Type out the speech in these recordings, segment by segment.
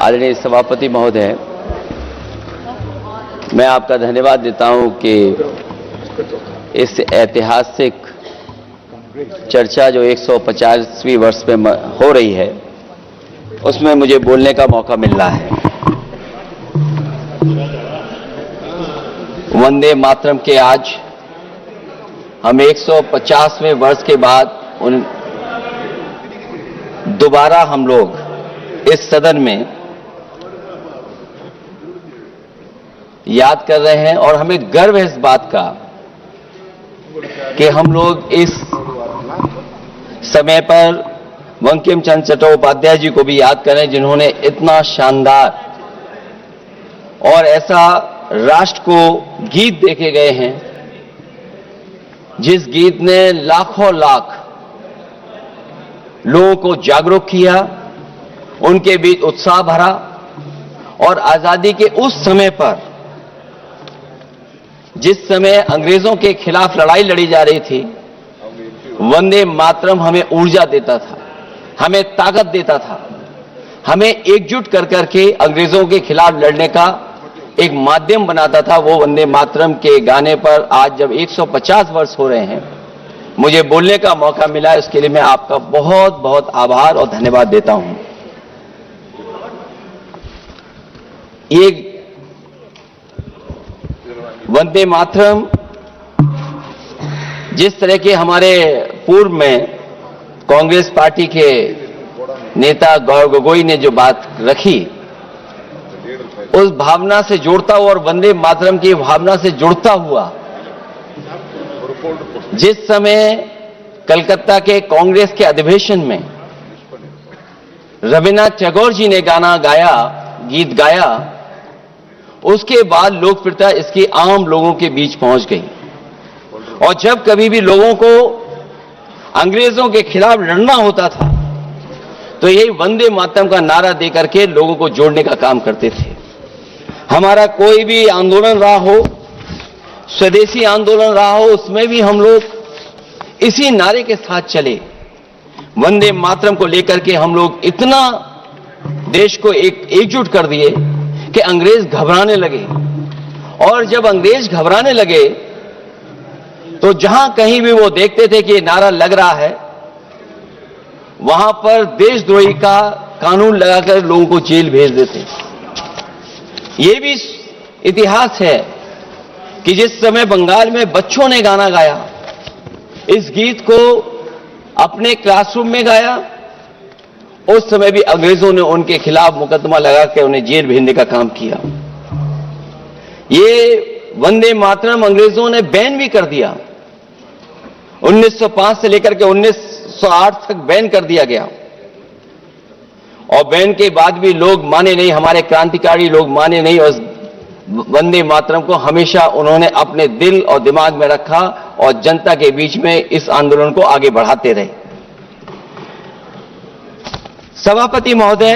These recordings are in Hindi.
आदरणीय सभापति महोदय, मैं आपका धन्यवाद देता हूं कि इस ऐतिहासिक चर्चा जो 150वीं वर्ष में हो रही है उसमें मुझे बोलने का मौका मिल रहा है। वंदे मातरम के आज हम 150वें वर्ष के बाद दोबारा हम लोग इस सदन में याद कर रहे हैं और हमें गर्व है इस बात का कि हम लोग इस समय पर बंकिम चंद्र चट्टोपाध्याय जी को भी याद कर रहे हैं, जिन्होंने इतना शानदार और ऐसा राष्ट्र को गीत देके गए हैं जिस गीत ने लाखों लाख लोगों को जागरूक किया, उनके बीच उत्साह भरा और आजादी के उस समय पर जिस समय अंग्रेजों के खिलाफ लड़ाई लड़ी जा रही थी, वंदे मातरम हमें ऊर्जा देता था, हमें ताकत देता था, हमें एकजुट कर करके अंग्रेजों के खिलाफ लड़ने का एक माध्यम बनाता था। वो वंदे मातरम के गाने पर आज जब 150 वर्ष हो रहे हैं, मुझे बोलने का मौका मिला, इसके लिए मैं आपका बहुत बहुत आभार और धन्यवाद देता हूं। ये वंदे मातरम जिस तरह के हमारे पूर्व में कांग्रेस पार्टी के नेता गौरव गोगोई ने जो बात रखी, उस भावना से जोड़ता हुआ और वंदे मातरम की भावना से जुड़ता हुआ जिस समय कलकत्ता के कांग्रेस के अधिवेशन में रविन्द्रनाथ टैगोर जी ने गाना गाया, गीत गाया, उसके बाद लोकप्रियता इसकी आम लोगों के बीच पहुंच गई। और जब कभी भी लोगों को अंग्रेजों के खिलाफ लड़ना होता था तो यही वंदे मातरम का नारा देकर के लोगों को जोड़ने का काम करते थे। हमारा कोई भी आंदोलन रहा हो, स्वदेशी आंदोलन रहा हो, उसमें भी हम लोग इसी नारे के साथ चले। वंदे मातरम को लेकर के हम लोग इतना देश को एकजुट कर दिए कि अंग्रेज घबराने लगे। और जब अंग्रेज घबराने लगे तो जहां कहीं भी वो देखते थे कि ये नारा लग रहा है, वहां पर देशद्रोही का कानून लगाकर लोगों को जेल भेज देते। ये भी इतिहास है कि जिस समय बंगाल में बच्चों ने गाना गाया, इस गीत को अपने क्लासरूम में गाया, उस समय भी अंग्रेजों ने उनके खिलाफ मुकदमा लगा के उन्हें जेल भेजने का काम किया। ये वंदे मातरम अंग्रेजों ने बैन भी कर दिया। 1905 से लेकर के 1908 तक बैन कर दिया गया और बैन के बाद भी लोग माने नहीं, हमारे क्रांतिकारी लोग माने नहीं और वंदे मातरम को हमेशा उन्होंने अपने दिल और दिमाग में रखा और जनता के बीच में इस आंदोलन को आगे बढ़ाते रहे। सभापति महोदय,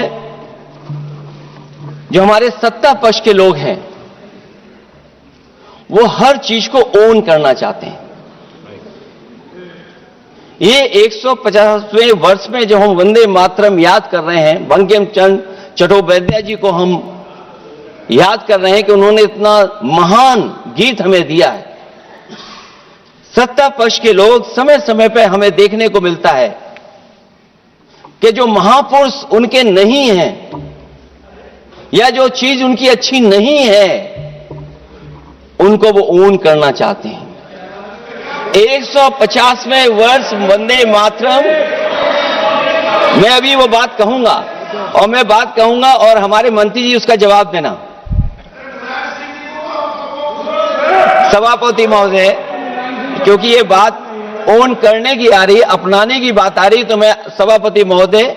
जो हमारे सत्ता पक्ष के लोग हैं वो हर चीज को ओन करना चाहते हैं। ये 150वें वर्ष में जो हम वंदे मातरम याद कर रहे हैं, बंकिम चंद्र चट्टोपाध्याय जी को हम याद कर रहे हैं कि उन्होंने इतना महान गीत हमें दिया है। सत्ता पक्ष के लोग समय समय पर हमें देखने को मिलता है कि जो महापुरुष उनके नहीं हैं या जो चीज उनकी अच्छी नहीं है, उनको वो ओन करना चाहते हैं। 150वें वर्ष वंदे मातरम, मैं अभी वो बात कहूंगा और मैं बात कहूंगा और हमारे मंत्री जी उसका जवाब देना। सभापति महोदय, क्योंकि ये बात ओन करने की आ रही है, अपनाने की बात आ रही, तो मैं सभापति महोदय,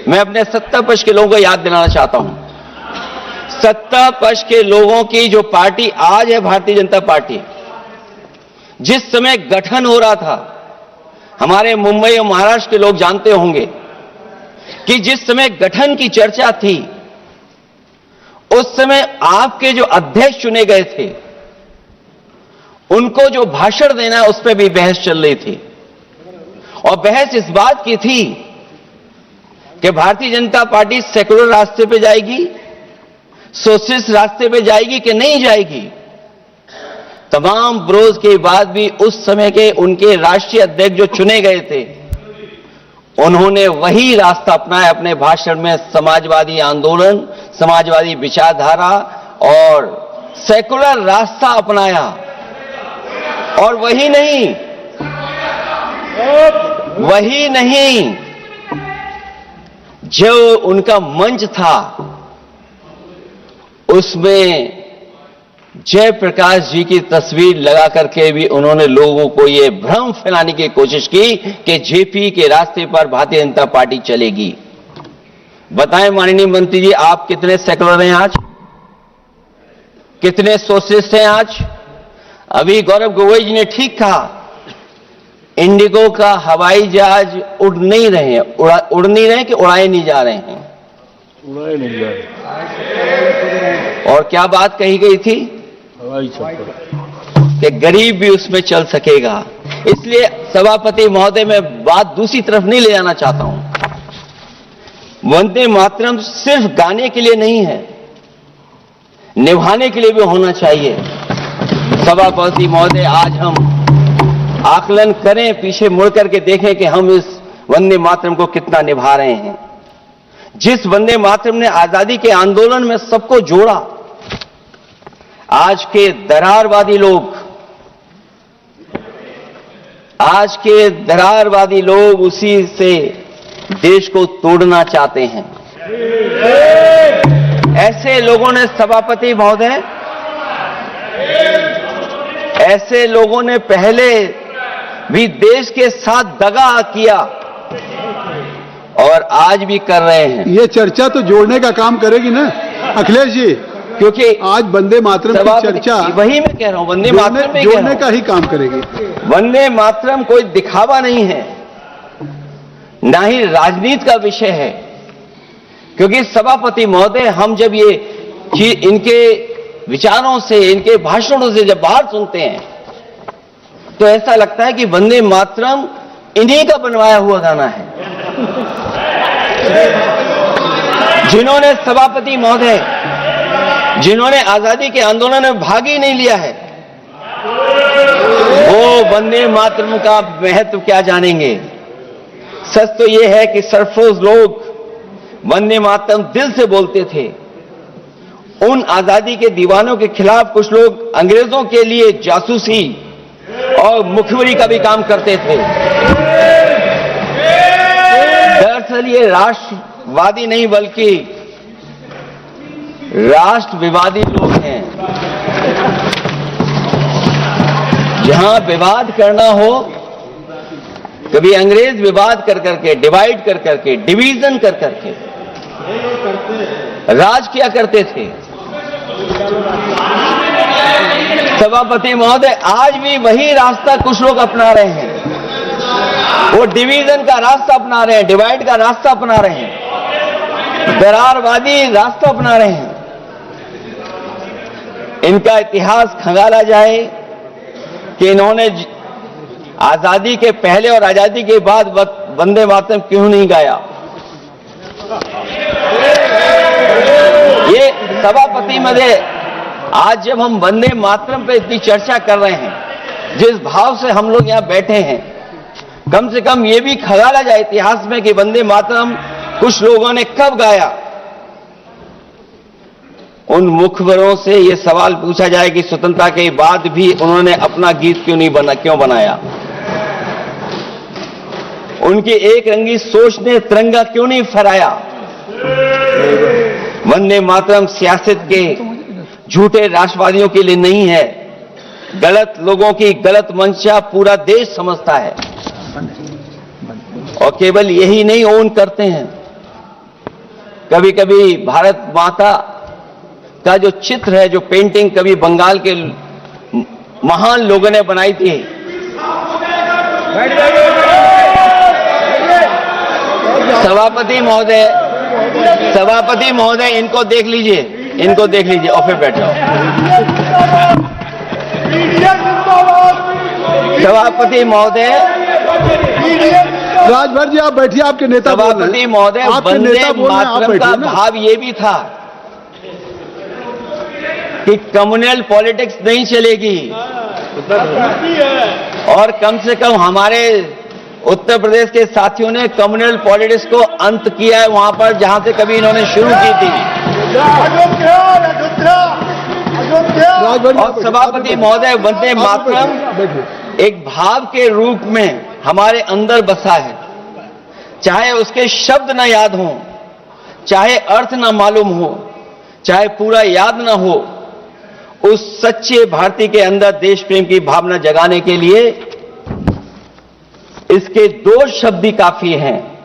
मैं अपने सत्ता पक्ष के लोगों को याद दिलाना चाहता हूं। सत्ता पक्ष के लोगों की जो पार्टी आज है, भारतीय जनता पार्टी, जिस समय गठन हो रहा था, हमारे मुंबई और महाराष्ट्र के लोग जानते होंगे कि जिस समय गठन की चर्चा थी, उस समय आपके जो अध्यक्ष चुने गए थे, उनको जो भाषण देना है उस पर भी बहस चल रही थी। और बहस इस बात की थी कि भारतीय जनता पार्टी सेकुलर रास्ते पे जाएगी, सोशलिस्ट रास्ते पे जाएगी कि नहीं जाएगी। तमाम विरोध के बाद भी उस समय के उनके राष्ट्रीय अध्यक्ष जो चुने गए थे, उन्होंने वही रास्ता अपनाया अपने भाषण में, समाजवादी आंदोलन, समाजवादी विचारधारा और सेकुलर रास्ता अपनाया। और वही नहीं, जो उनका मंच था उसमें जयप्रकाश जी की तस्वीर लगा करके भी उन्होंने लोगों को यह भ्रम फैलाने की कोशिश की कि जेपी के रास्ते पर भारतीय जनता पार्टी चलेगी। बताएं माननीय मंत्री जी, आप कितने सेकुलर हैं आज, कितने सोशलिस्ट हैं आज? अभी गौरव गोगोई जी ने ठीक कहा, इंडिगो का हवाई जहाज उड़ नहीं रहे हैं, उड़ नहीं रहे कि उड़ाए नहीं जा रहे हैं? उड़ाए नहीं जा रहे। और क्या बात कही गई थी? हवाई कि गरीब भी उसमें चल सकेगा। इसलिए सभापति महोदय, मैं बात दूसरी तरफ नहीं ले जाना चाहता हूं। वंदे मातरम सिर्फ गाने के लिए नहीं है, निभाने के लिए भी होना चाहिए। सभापति महोदय, आज हम आकलन करें, पीछे मुड़ करके देखें कि हम इस वंदे मातरम को कितना निभा रहे हैं। जिस वंदे मातरम ने आजादी के आंदोलन में सबको जोड़ा, आज के दरारवादी लोग उसी से देश को तोड़ना चाहते हैं। ऐसे लोगों ने, सभापति महोदय, ऐसे लोगों ने पहले भी देश के साथ दगा किया और आज भी कर रहे हैं। ये चर्चा तो जोड़ने का काम करेगी ना अखिलेश जी, क्योंकि आज वंदे मातरम की चर्चा, वही मैं कह रहा हूं, वंदे मातरम में जोड़ने का ही काम करेगी। वंदे मातरम कोई दिखावा नहीं है, ना ही राजनीति का विषय है। क्योंकि सभापति महोदय, हम जब ये इनके विचारों से, इनके भाषणों से जब बाहर सुनते हैं तो ऐसा लगता है कि वंदे मातरम इन्हीं का बनवाया हुआ गाना है। जिन्होंने, सभापति महोदय, जिन्होंने आजादी के आंदोलन में भाग ही नहीं लिया है, वो वंदे मातरम का महत्व क्या जानेंगे? सच तो यह है कि सरफरोश लोग वंदे मातरम दिल से बोलते थे। उन आजादी के दीवानों के खिलाफ कुछ लोग अंग्रेजों के लिए जासूसी और मुखबिरी का भी काम करते थे। दरअसल ये राष्ट्रवादी नहीं बल्कि राष्ट्रविवादी लोग हैं। जहां विवाद करना हो, कभी अंग्रेज विवाद कर करके, डिवाइड कर करके, डिवीजन कर करके राज किया करते थे। सभापति महोदय, आज भी वही रास्ता कुछ लोग अपना रहे हैं। वो डिवीजन का रास्ता अपना रहे हैं, डिवाइड का रास्ता अपना रहे हैं, दरारवादी रास्ता अपना रहे हैं। इनका इतिहास खंगाला जाए कि इन्होंने आजादी के पहले और आजादी के बाद वंदे मातरम क्यों नहीं गाया। ये सभापति महोदय, आज जब हम वंदे मातरम पे इतनी चर्चा कर रहे हैं, जिस भाव से हम लोग यहां बैठे हैं, कम से कम ये भी खंगाला जाए इतिहास में कि वंदे मातरम कुछ लोगों ने कब गाया। उन मुखबरों से यह सवाल पूछा जाए कि स्वतंत्रता के बाद भी उन्होंने अपना गीत क्यों बनाया। उनकी एक रंगी सोच ने तिरंगा क्यों नहीं फहराया। वंदे मातरम सियासत के झूठे राष्ट्रवादियों के लिए नहीं है, गलत लोगों की गलत मंशा पूरा देश समझता है और केवल यही नहीं ओन करते हैं। कभी कभी भारत माता का जो चित्र है, जो पेंटिंग कभी बंगाल के महान लोगों ने बनाई थी, सभापति महोदय इनको देख लीजिए, और फिर बैठ जाओ। सभापति महोदय, राजभर जी आप बैठिए, आपके नेता बोल रहे सभापति हैं। महोदय, आपके वंदे नेता बोल रहे हैं, आप मातरम का बैठिए ना। भाव ये भी था कि कम्युनल पॉलिटिक्स नहीं चलेगी और कम से कम हमारे उत्तर प्रदेश के साथियों ने कम्युनल पॉलिटिक्स को अंत किया है वहां पर जहां से कभी इन्होंने शुरू की थी। राजभर जी, और सभापति महोदय, वंदे मातरम बैठिए। एक भाव के रूप में हमारे अंदर बसा है, चाहे उसके शब्द न याद हों, चाहे अर्थ न मालूम हो, चाहे पूरा याद न हो, उस सच्चे भारतीय के अंदर देश प्रेम की भावना जगाने के लिए इसके दो शब्द ही काफी हैं।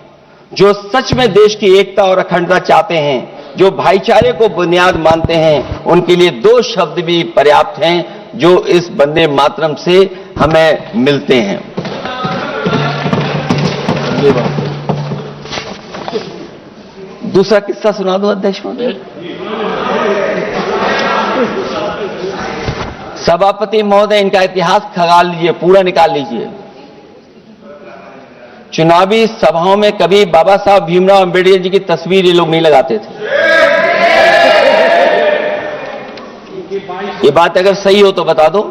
जो सच में देश की एकता और अखंडता चाहते हैं, जो भाईचारे को बुनियाद मानते हैं, उनके लिए दो शब्द भी पर्याप्त हैं जो इस वंदे मातरम से हमें मिलते हैं। दूसरा किस्सा सुना दो अध्यक्ष महोदय। सभापति महोदय, इनका इतिहास खंगाल लीजिए, पूरा निकाल लीजिए। चुनावी सभाओं में कभी बाबा साहब भीमराव अंबेडकर जी की तस्वीर ये लोग नहीं लगाते थे। ये बात अगर सही हो तो बता दो।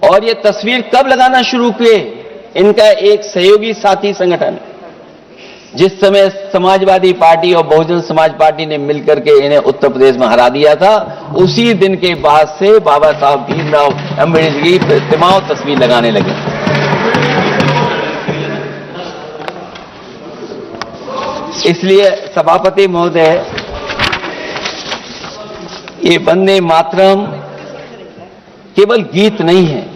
और ये तस्वीर कब लगाना शुरू किए? इनका एक सहयोगी साथी संगठन, जिस समय समाजवादी पार्टी और बहुजन समाज पार्टी ने मिलकर के इन्हें उत्तर प्रदेश में हरा दिया था, उसी दिन के बाद से बाबा साहब भीमराव अंबेडकर की प्रतिमा और तस्वीर लगाने लगे। इसलिए सभापति महोदय, ये वंदे मातरम केवल गीत नहीं है,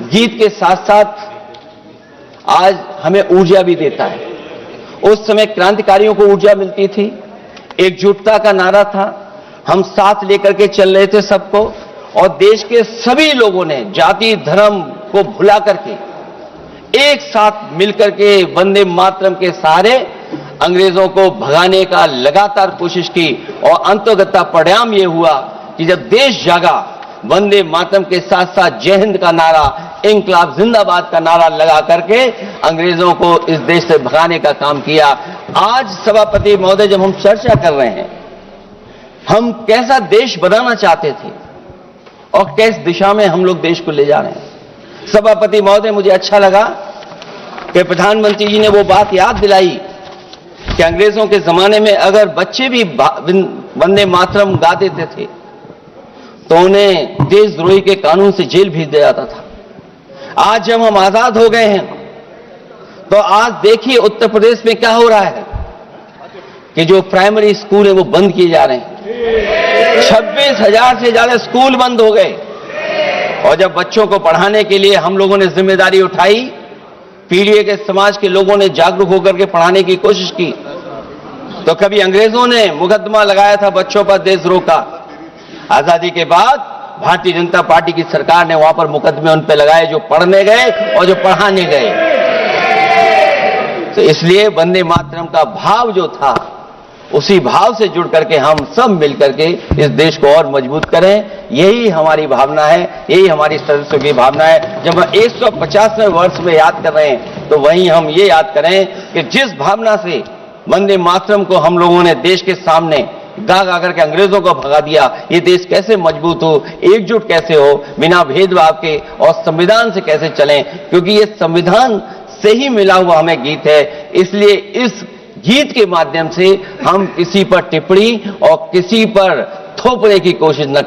गीत के साथ साथ आज हमें ऊर्जा भी देता है। उस समय क्रांतिकारियों को ऊर्जा मिलती थी, एकजुटता का नारा था, हम साथ लेकर के चल रहे थे सबको, और देश के सभी लोगों ने जाति धर्म को भुला करके एक साथ मिलकर के वंदे मातरम के सहारे अंग्रेजों को भगाने का लगातार कोशिश की। और अंततः परिणाम यह हुआ कि जब देश जागा, वंदे मातरम के साथ साथ जय हिंद का नारा, इंकलाब जिंदाबाद का नारा लगा करके अंग्रेजों को इस देश से भगाने का काम किया। आज सभापति महोदय, जब हम चर्चा कर रहे हैं, हम कैसा देश बनाना चाहते थे और किस दिशा में हम लोग देश को ले जा रहे हैं। सभापति महोदय, मुझे अच्छा लगा कि प्रधानमंत्री जी ने वो बात याद दिलाई कि अंग्रेजों के जमाने में अगर बच्चे भी वंदे मातरम गा देते थे तो उन्हें देशद्रोही के कानून से जेल भेज दिया जाता था। आज जब हम आजाद हो गए हैं तो आज देखिए उत्तर प्रदेश में क्या हो रहा है कि जो प्राइमरी स्कूल है वो बंद किए जा रहे हैं। 26,000 से ज्यादा स्कूल बंद हो गए। और जब बच्चों को पढ़ाने के लिए हम लोगों ने जिम्मेदारी उठाई, पीढ़ी के समाज के लोगों ने जागरूक होकर के पढ़ाने की कोशिश की, तो कभी अंग्रेजों ने मुकदमा लगाया था बच्चों पर देशद्रोह का। आजादी के बाद भारतीय जनता पार्टी की सरकार ने वहां पर मुकदमे उन पर लगाए जो पढ़ने गए और जो पढ़ाने गए। तो इसलिए वंदे मातरम का भाव जो था, उसी भाव से जुड़ करके हम सब मिलकर के इस देश को और मजबूत करें। यही हमारी भावना है, यही हमारी सदस्यों की भावना है। जब हम 150वें वर्ष में याद कर रहे हैं तो वहीं हम ये याद करें कि जिस भावना से वंदे मातरम को हम लोगों ने देश के सामने गा गा करके अंग्रेजों को भगा दिया, ये देश कैसे मजबूत हो, एकजुट कैसे हो, बिना भेदभाव के, और संविधान से कैसे चलें, क्योंकि ये संविधान से ही मिला हुआ हमें गीत है। इसलिए इस गीत के माध्यम से हम किसी पर टिप्पणी और किसी पर थोपने की कोशिश न करें।